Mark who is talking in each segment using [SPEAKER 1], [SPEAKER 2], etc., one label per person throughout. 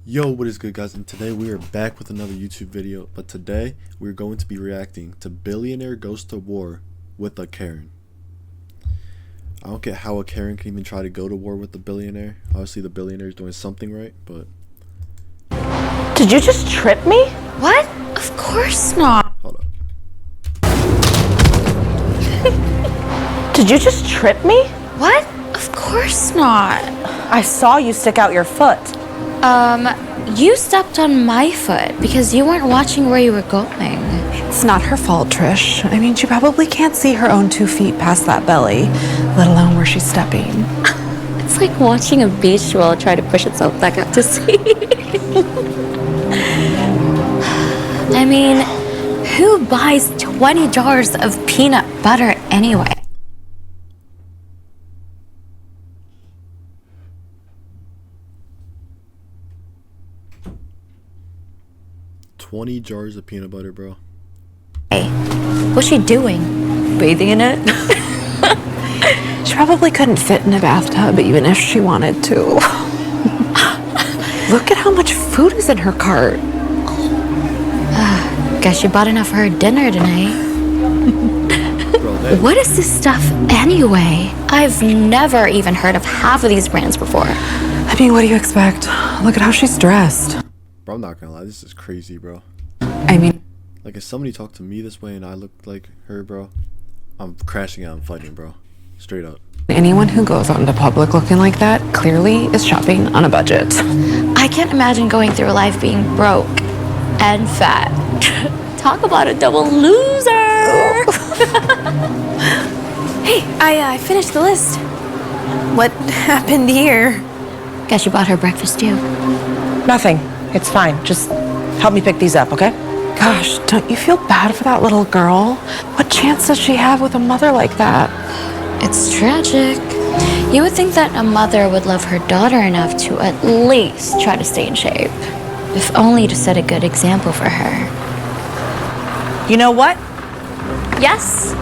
[SPEAKER 1] Yo, what is good, guys? And today we are back with another YouTube video, but today we're going to be reacting to Billionaire Goes to War with a Karen. I don't get how a Karen can even try to go to war with the billionaire. Obviously the billionaire is doing something right, but...
[SPEAKER 2] Did you just trip me?
[SPEAKER 3] What? Of course not.
[SPEAKER 1] Hold up.
[SPEAKER 2] Did you just trip me?
[SPEAKER 3] What? Of course not.
[SPEAKER 2] I saw you stick out your foot.
[SPEAKER 3] You stepped on my foot because you weren't watching where you were going.
[SPEAKER 4] It's not her fault, Trish. I mean, she probably can't see her own 2 feet past that belly, let alone where she's stepping.
[SPEAKER 3] It's like watching a beach ball try to push itself back up to sea. I mean, who buys 20 jars of peanut butter anyway?
[SPEAKER 1] $20 jars of peanut butter, bro.
[SPEAKER 3] Hey, what's she doing? Bathing in it?
[SPEAKER 4] She probably couldn't fit in a bathtub even if she wanted to. Look at how much food is in her cart.
[SPEAKER 3] Guess you bought enough for her dinner tonight.
[SPEAKER 1] Bro,
[SPEAKER 3] What is this stuff anyway? I've never even heard of half of these brands before.
[SPEAKER 4] I mean, what do you expect? Look at how she's dressed.
[SPEAKER 1] Bro, I'm not gonna lie, this is crazy, bro.
[SPEAKER 4] I mean,
[SPEAKER 1] Like, if somebody talked to me this way and I looked like her, bro, I'm crashing out and fighting, bro. Straight up.
[SPEAKER 4] anyone who goes out into public looking like that clearly is shopping on a budget.
[SPEAKER 3] I can't imagine going through life being broke and fat. Talk about a double loser!
[SPEAKER 5] Hey, I finished the list. What happened here?
[SPEAKER 3] Guess you bought her breakfast too.
[SPEAKER 2] Nothing. It's fine. Just help me pick these up, okay?
[SPEAKER 4] Gosh, don't you feel bad for that little girl? What chance does she have with a mother like that?
[SPEAKER 3] It's tragic. You would think that a mother would love her daughter enough to at least try to stay in shape. If only to set a good example for her.
[SPEAKER 2] You know what?
[SPEAKER 3] Yes?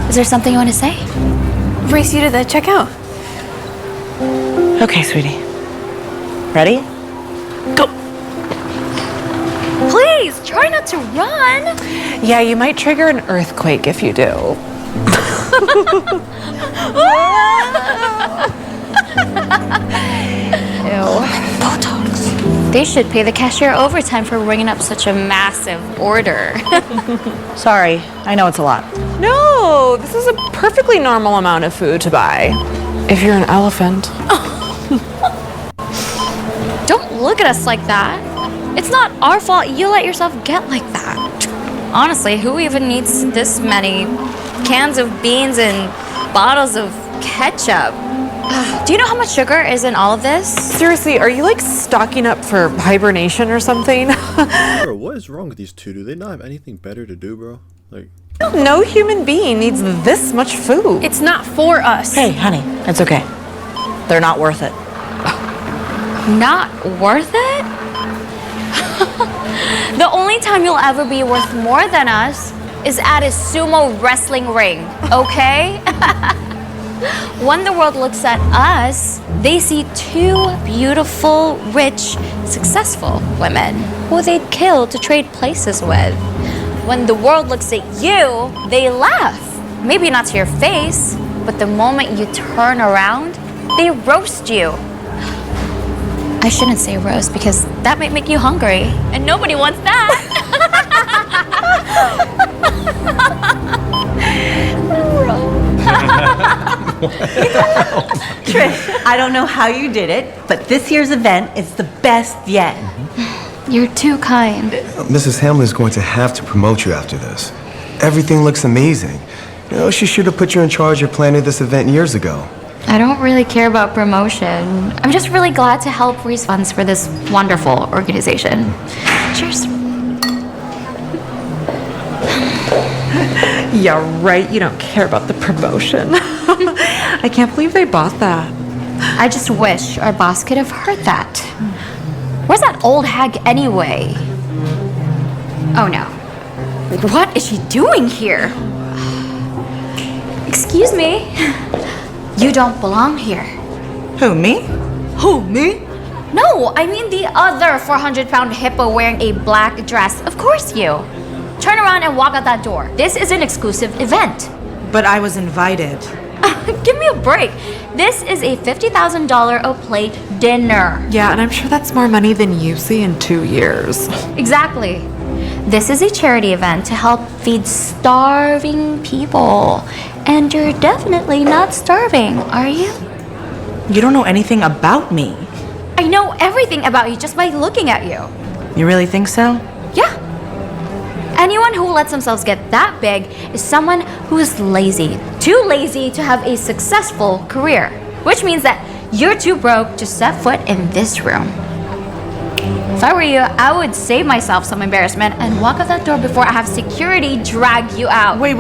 [SPEAKER 3] Is there something you want to say?
[SPEAKER 5] Race you to the checkout.
[SPEAKER 2] Okay, sweetie. Ready? Go!
[SPEAKER 3] Please, try not to run.
[SPEAKER 4] Yeah, you might trigger an earthquake if you do.
[SPEAKER 3] Botox. They should pay the cashier overtime for ringing up such a massive order.
[SPEAKER 2] Sorry, I know it's a lot.
[SPEAKER 4] No, this is a perfectly normal amount of food to buy. If you're an elephant.
[SPEAKER 3] Don't look at us like that. It's not our fault you let yourself get like that. Honestly, who even needs this many cans of beans and bottles of ketchup? Do you know how much sugar is in all of this?
[SPEAKER 4] Seriously, are you like stocking up for hibernation or something?
[SPEAKER 1] Bro, what is wrong with these two? Do they not have anything better to do, bro? Like...
[SPEAKER 4] No human being needs this much food.
[SPEAKER 5] It's not for us.
[SPEAKER 2] Hey, honey, it's okay. They're not worth it.
[SPEAKER 3] Not worth it? The only time you'll ever be worth more than us is at a sumo wrestling ring, okay? When the world looks at us, they see two beautiful, rich, successful women who they'd kill to trade places with. When the world looks at you, they laugh. Maybe not to your face, but the moment you turn around, they roast you. I shouldn't say roast because that might make you hungry, and nobody wants that.
[SPEAKER 6] Trish, I don't know how you did it, but this year's event is the best yet.
[SPEAKER 3] You're too kind.
[SPEAKER 7] Mrs. Hamlin is going to have to promote you after this. Everything looks amazing. You know, she should have put you in charge of planning this event years ago.
[SPEAKER 3] I don't really care about promotion. I'm just really glad to help raise funds for this wonderful organization. Cheers.
[SPEAKER 4] Yeah, right. You don't care about the promotion. I can't believe they bought that.
[SPEAKER 3] I just wish our boss could have heard that. Where's that old hag anyway? Oh no. What is she doing here? Excuse me. You don't belong here.
[SPEAKER 6] Who, me?
[SPEAKER 3] Who, me? No, I mean the other 400-pound hippo wearing a black dress. Of course you. Turn around and walk out that door. This is an exclusive event.
[SPEAKER 2] But I was invited.
[SPEAKER 3] Give me a break. This is a $50,000 a plate dinner.
[SPEAKER 4] Yeah, and I'm sure that's more money than you see in 2 years.
[SPEAKER 3] Exactly. This is a charity event to help feed starving people. And you're definitely not starving, are you?
[SPEAKER 2] You don't know anything about me.
[SPEAKER 3] I know everything about you just by looking at you.
[SPEAKER 2] You really think so?
[SPEAKER 3] Yeah. Anyone who lets themselves get that big is someone who is lazy. Too lazy to have a successful career. Which means that you're too broke to set foot in this room. If I were you, I would save myself some embarrassment and walk out that door before I have security drag you out.
[SPEAKER 2] Wait.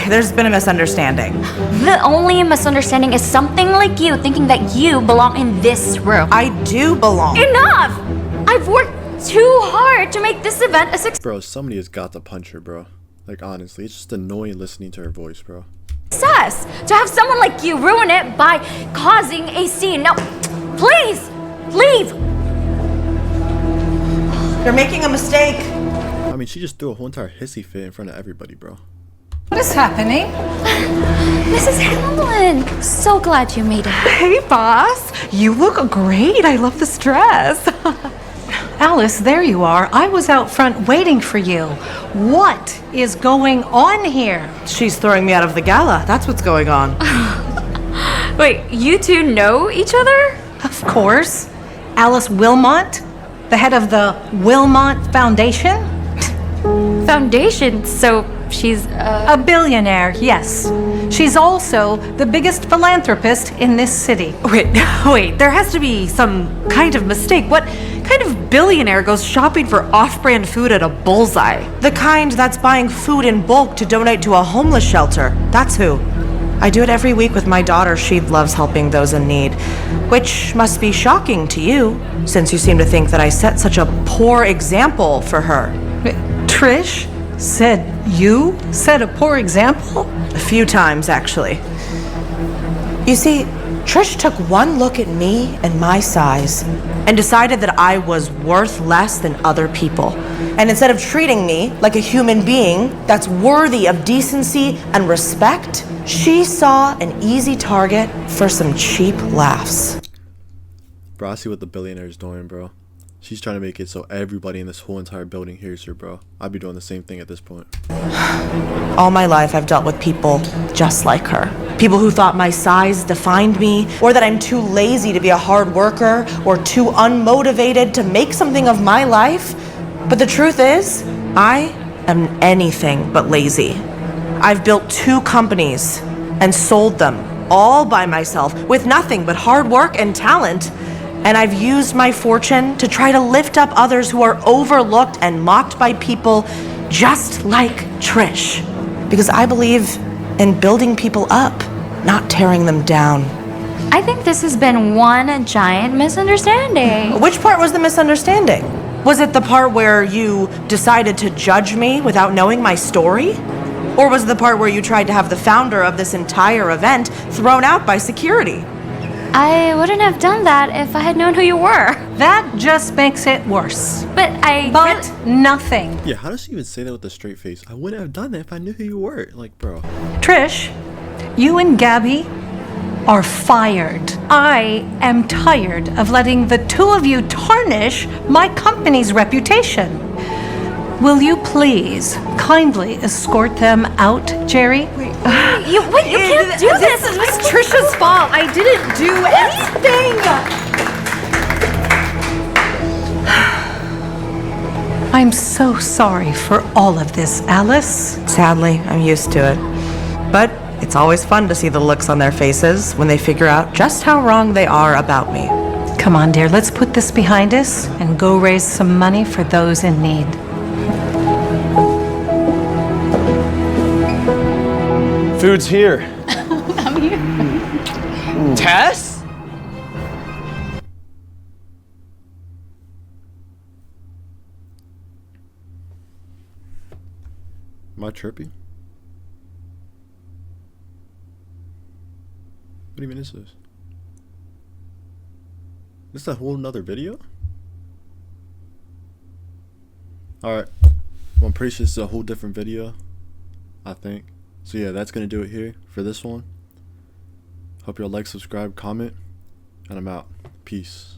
[SPEAKER 2] There's been a misunderstanding.
[SPEAKER 3] The only misunderstanding is something like you thinking that you belong in this room.
[SPEAKER 2] I do belong.
[SPEAKER 3] Enough! I've worked too hard to make this event a success.
[SPEAKER 1] Bro, somebody has got to punch her, bro. Like, honestly, it's just annoying listening to her voice, bro.
[SPEAKER 3] To have someone like you ruin it by causing a scene. Now, please, leave!
[SPEAKER 2] You're making a mistake.
[SPEAKER 1] I mean, she just threw a whole entire hissy fit in front of everybody, bro.
[SPEAKER 8] What is happening?
[SPEAKER 3] Mrs. Hamlin, so glad you made it.
[SPEAKER 4] Hey, boss. You look great. I love this dress.
[SPEAKER 8] Alice, there you are. I was out front waiting for you. What is going on here?
[SPEAKER 2] She's throwing me out of the gala. That's what's going on.
[SPEAKER 3] Wait, you two know each other?
[SPEAKER 8] Of course. Alice Wilmot, the head of the Wilmot Foundation.
[SPEAKER 3] Foundation, so she's
[SPEAKER 8] A billionaire, yes. She's also the biggest philanthropist in this city.
[SPEAKER 4] Wait, there has to be some kind of mistake. What kind of billionaire goes shopping for off-brand food at a Bullseye?
[SPEAKER 2] The kind that's buying food in bulk to donate to a homeless shelter. That's who. I do it every week with my daughter. She loves helping those in need. Which must be shocking to you, since you seem to think that I set such a poor example for her.
[SPEAKER 8] Trish said you set a poor example?
[SPEAKER 2] A few times, actually. You see, Trish took one look at me and my size and decided that I was worth less than other people. And instead of treating me like a human being that's worthy of decency and respect, she saw an easy target for some cheap laughs.
[SPEAKER 1] Bro, I see what the billionaire is doing, bro. She's trying to make it so everybody in this whole entire building hears her, bro. I'd be doing the same thing at this point.
[SPEAKER 2] All my life, I've dealt with people just like her. People who thought my size defined me, or that I'm too lazy to be a hard worker, or too unmotivated to make something of my life. But the truth is, I am anything but lazy. I've built 2 companies and sold them all by myself with nothing but hard work and talent. And I've used my fortune to try to lift up others who are overlooked and mocked by people just like Trish. Because I believe in building people up, not tearing them down.
[SPEAKER 3] I think this has been one giant misunderstanding.
[SPEAKER 2] Which part was the misunderstanding? Was it the part where you decided to judge me without knowing my story? Or was it the part where you tried to have the founder of this entire event thrown out by security?
[SPEAKER 3] I wouldn't have done that if I had known who you were.
[SPEAKER 8] That just makes it worse.
[SPEAKER 3] But
[SPEAKER 8] nothing.
[SPEAKER 1] Yeah, how does she even say that with a straight face? I wouldn't have done that if I knew who you were. Like, bro.
[SPEAKER 8] Trish, you and Gabby are fired. I am tired of letting the 2 of you tarnish my company's reputation. Will you please kindly escort them out, Jerry?
[SPEAKER 3] You can't do this.
[SPEAKER 4] This was Trisha's fault. I didn't do anything.
[SPEAKER 8] I'm so sorry for all of this, Alice.
[SPEAKER 2] Sadly, I'm used to it. But it's always fun to see the looks on their faces when they figure out just how wrong they are about me.
[SPEAKER 8] Come on, dear, let's put this behind us and go raise some money for those in need.
[SPEAKER 9] Food's here. I'm here. Tess?
[SPEAKER 1] Am I tripping? What even is this? This is a whole nother video? Alright. Well, I'm pretty sure this is a whole different video, I think. So yeah, that's gonna do it here for this one. Hope y'all like, subscribe, comment, and I'm out. Peace.